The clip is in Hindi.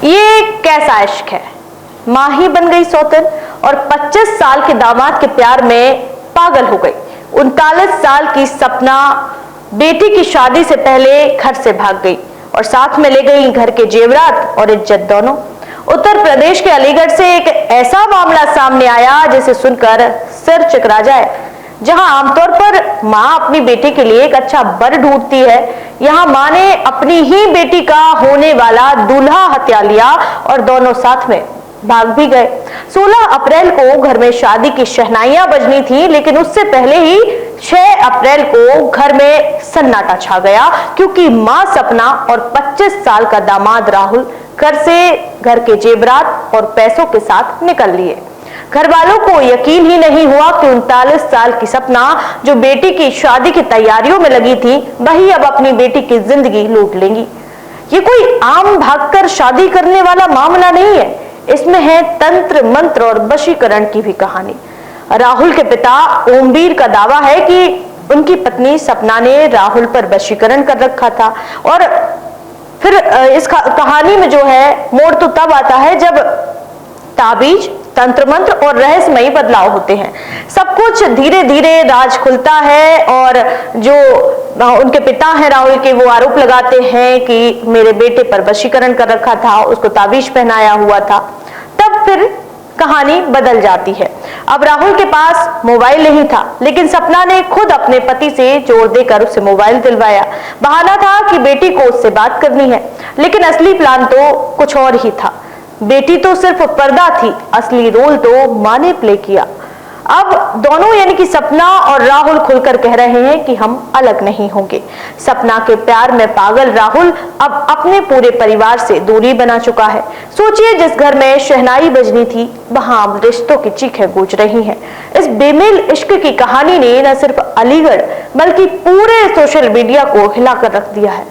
ये कैसा इश्क है। मां ही बन गई सौतन और 25 साल के दामाद के प्यार में पागल हो गई। 39 साल की सपना बेटी की शादी से पहले घर से भाग गई और साथ में ले गई घर के जेवरात और इज्जत दोनों। उत्तर प्रदेश के अलीगढ़ से एक ऐसा मामला सामने आया जिसे सुनकर सिर चकरा जाए। जहां आमतौर पर मां अपनी बेटी के लिए एक अच्छा वर ढूंढती है, यहां मां ने अपनी ही बेटी का होने वाला दूल्हा हत्या लिया और दोनों साथ में भाग भी गए। 16 अप्रैल को घर में शादी की शहनाइयां बजनी थी, लेकिन उससे पहले ही 6 अप्रैल को घर में सन्नाटा छा गया, क्योंकि मां सपना और 25 साल का दामाद राहुल घर से घर के जेवरात और पैसों के साथ निकल लिए। घर वालों को यकीन ही नहीं हुआ कि 39 साल की सपना, जो बेटी की शादी की तैयारियों में लगी थी, वही अब अपनी बेटी की जिंदगी लूट लेंगी। ये कोई आम भागकर शादी करने वाला मामला नहीं है, इसमें है तंत्र मंत्र और वशीकरण की भी कहानी। राहुल के पिता ओमवीर का दावा है कि उनकी पत्नी सपना ने राहुल पर वशीकरण कर रखा था। और फिर इस कहानी में जो है मोड़ तो तब आता है जब ताबीज, तंत्र मंत्र और रहस्यमयी बदलाव होते हैं। सब कुछ धीरे धीरे राज खुलता है और जो उनके पिता हैं राहुल के, वो आरोप लगाते हैं कि मेरे बेटे पर वशीकरण कर रखा था, उसको ताबीज पहनाया हुआ था। तब फिर कहानी बदल जाती है। अब राहुल के पास मोबाइल नहीं था, लेकिन सपना ने खुद अपने पति से जोर देकर उसे मोबाइल दिलवाया। बहाना था कि बेटी को उससे बात करनी है, लेकिन असली प्लान तो कुछ और ही था। बेटी तो सिर्फ पर्दा थी, असली रोल तो मां ने प्ले किया। अब दोनों यानी कि सपना और राहुल खुलकर कह रहे हैं कि हम अलग नहीं होंगे। सपना के प्यार में पागल राहुल अब अपने पूरे परिवार से दूरी बना चुका है। सोचिए, जिस घर में शहनाई बजनी थी, वहां अब रिश्तों की चीखें गूंज रही हैं। इस बेमेल इश्क की कहानी ने न सिर्फ अलीगढ़ बल्कि पूरे सोशल मीडिया को हिलाकर रख दिया है।